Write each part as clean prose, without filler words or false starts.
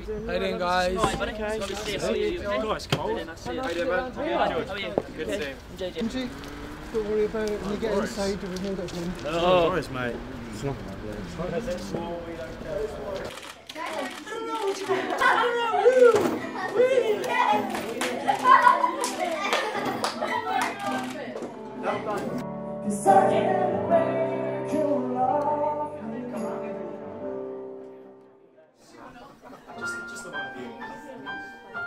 How you doing, guys? Hi, buddy. Okay. Good to see you. How are you? Guys, Cole. How you doing, man? How are you? Good to see you. JJ. Don't worry about it when you get inside, we'll hold it in. No worries, mate. It's not just the one of you.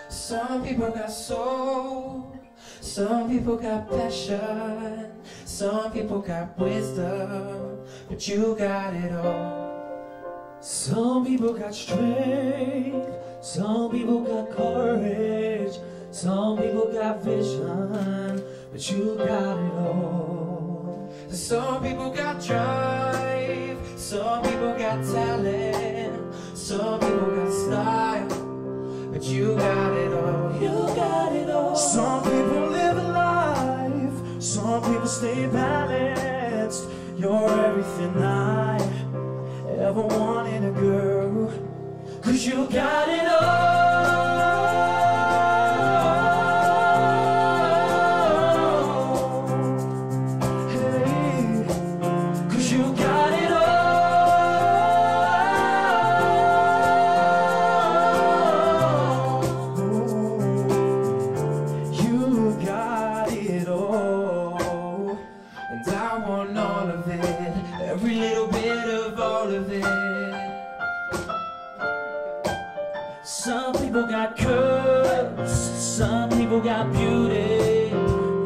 Some people got soul, some people got passion, some people got wisdom, but you got it all. Some people got strength, some people got courage, some people got vision, but you got it all. Some people got drive, some people got talent, some people got style, but you got it all. You got it all. Some people live a life, some people stay balanced. You're everything I ever wanted a girl, 'cause you got it all. Hey, 'cause you got it all. You got it all. And I want all of it, every little bit of all of it. Some people got curves, some people got beauty.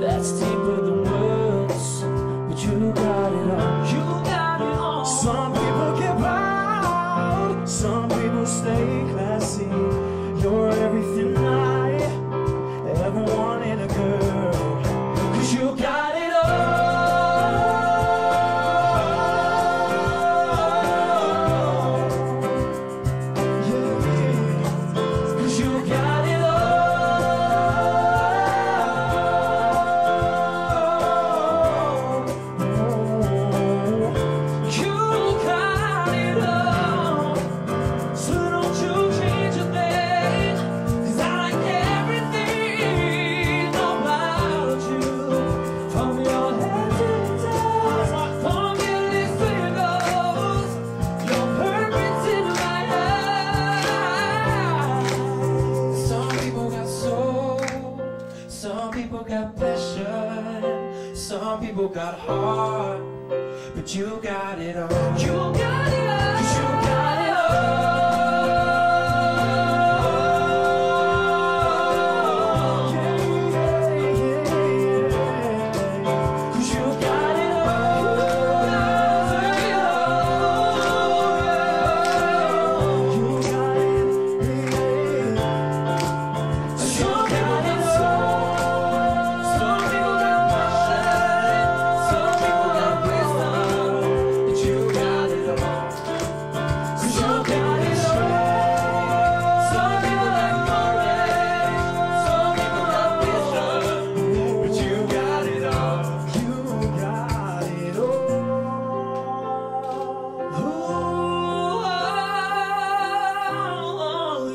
That's deeper than words, but you got it all. You got it all. Some people get proud, some people stay classy. You're everything I ever wanted a girl, 'cause you got it all. Yeah, 'cause you got it all. You got it all. So don't you change a thing, 'cause I like everything about you. From your head to your toes, from your lips to your nose, you're perfect in my eyes. Some people got soul, some people got passion, some people got heart, but you got it all. You got it all. 'Cause you got it all. Cause you got it all. You got it. You got it all. Some people got passion, some people got wisdom, but you got it all. 'Cause you got it all. Some people got courage, some people got vision, but you got it all. You got it all.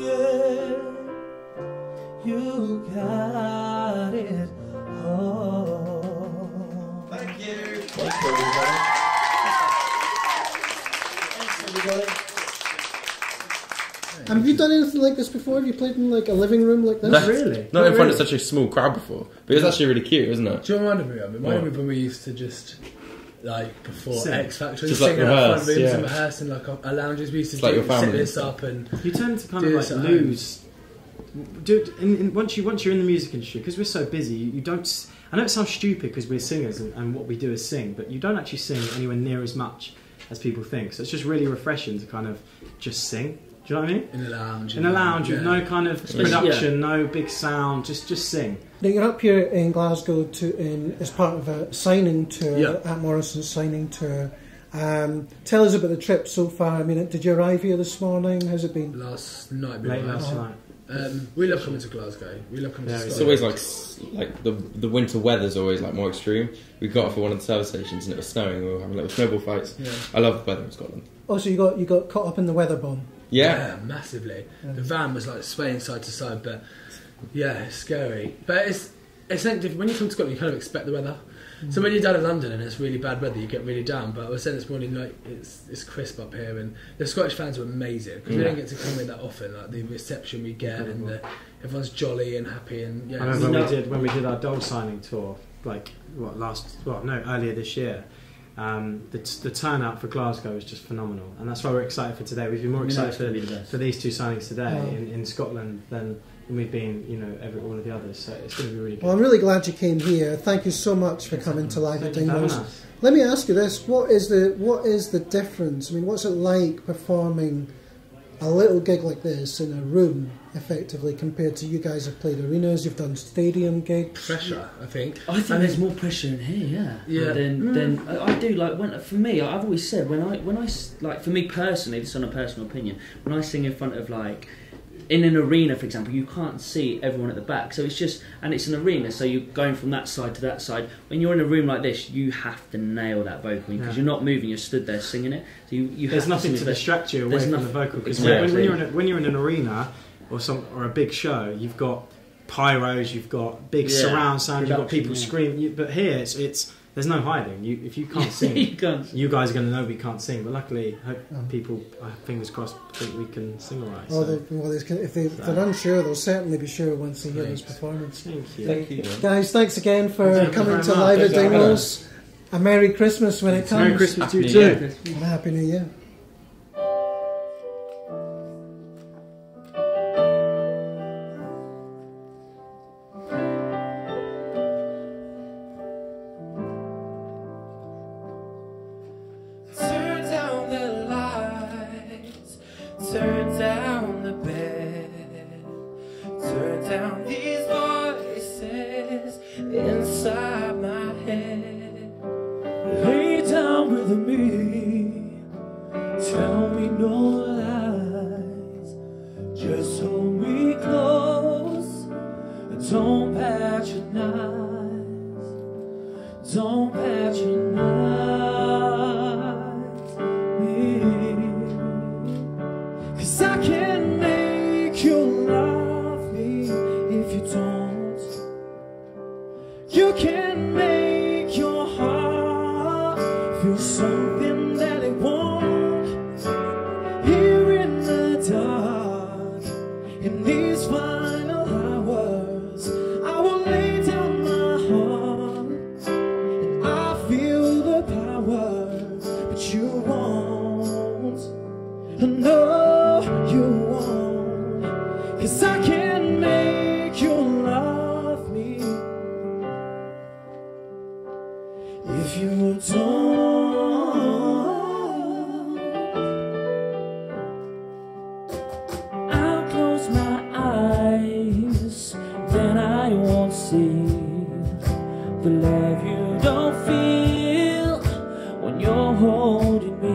Yeah. You got it all. Thank you. Have you done anything like this before? Have you played in like a living room like this? No. Really? Not in front of such a small crowd before, but it was actually really cute, wasn't it? Do you remind me of it? Reminded me when we used to just, like, before Sing. X Factor, Just, just like, sing in our rehearse, front rooms yeah. and rehearse in like our lounges. We used to It's like your set family this and up and You tend to kind do of this like at home. lose. Once you're in the music industry, because we're so busy, you don't. I know it sounds stupid because we're singers and what we do is sing, but you don't actually sing anywhere near as much as people think. So it's just really refreshing to kind of just sing. Do you know what I mean? in a lounge. In a lounge with no kind of production, no big sound, just sing. Now you're up here in Glasgow as part of a signing tour, at Morrison's signing tour. Tell us about the trip so far. I mean, did you arrive here this morning? How's it been? Last night. Late last night. We love coming to Glasgow. We love coming to It's Scotland. always like the winter weather's always like more extreme. We got off at one of the service stations and it was snowing. We were having little snowball fights. Yeah. I love the weather in Scotland. Oh, so you got caught up in the weather bomb. Yeah. Massively. Yeah. The van was like swaying side to side, but yeah, it's scary. But it's something different. When you come to Scotland, you kind of expect the weather. So when you're down in London and it's really bad weather, you get really down. But I was saying this morning, like it's crisp up here, and the Scottish fans are amazing because we don't get to come in that often. Like the reception we get, and everyone's jolly and happy, and yeah. I remember when we did our doll signing tour, earlier this year. The turnout for Glasgow was just phenomenal, and that's why we're excited for today. We've been more excited for these two signings today in Scotland than we've been, all of the others. So it's going to be really good. Well, I'm really glad you came here. Thank you so much for coming to Live at Dingwalls. Let me ask you this: what is the difference? I mean, what's it like performing a little gig like this in a room, effectively, compared to you guys have played arenas, you've done stadium gigs? Pressure, I think. I think there's more pressure in here, yeah. Than I do. Like for me, I've always said when I like for me personally, this is on a personal opinion. When I sing in front of like in an arena, for example, you can't see everyone at the back, so it's just, and it's an arena, so you're going from that side to that side. When you're in a room like this, you have to nail that vocal because you're not moving, you're stood there singing it. So you there's have nothing to distract you away from the vocal, because when you're in an arena or a big show, you've got pyros, you've got big surround sound, you've got people screaming. But here, it's there's no hiding. If you can't sing, you guys are going to know we can't sing. But luckily, hope people, fingers crossed, think we can sing all right. If they're unsure, they'll certainly be sure once they hear this performance. Thank you. Guys, thanks again for coming to Live at Dingwalls. A Merry Christmas when it comes. Merry Christmas to you too. And a Happy New Year. Turn down the bed, turn down these voices inside my head. Lay down with me, tell me no lies, just hold me close, don't patronize, don't patronize me. 'Cause I can make you love me if you don't. You can make your heart feel something that it won't. Here in the dark, in these final hours, I will lay down my heart, and I feel the power, but you won't. No. You won't, 'cause I can make you love me if you don't. I'll close my eyes, then I won't see the love you don't feel when you're holding me.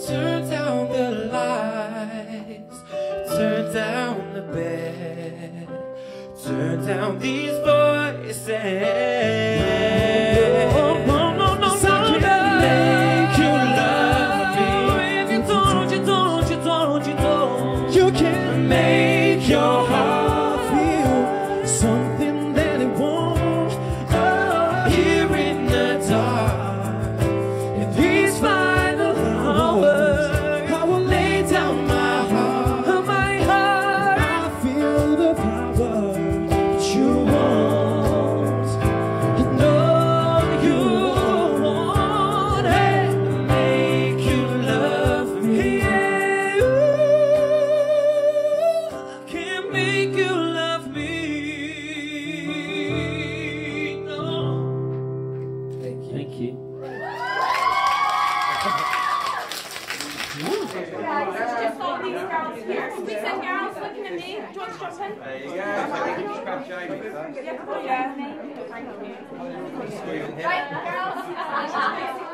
Turn down the lights, turn down the bed, turn down these voices. You can make your heart feel Just all these girls here. Can we send girls looking at me? Do you want to jump in? There you go. So you can just grab Jamie first. Yeah. Right, girls.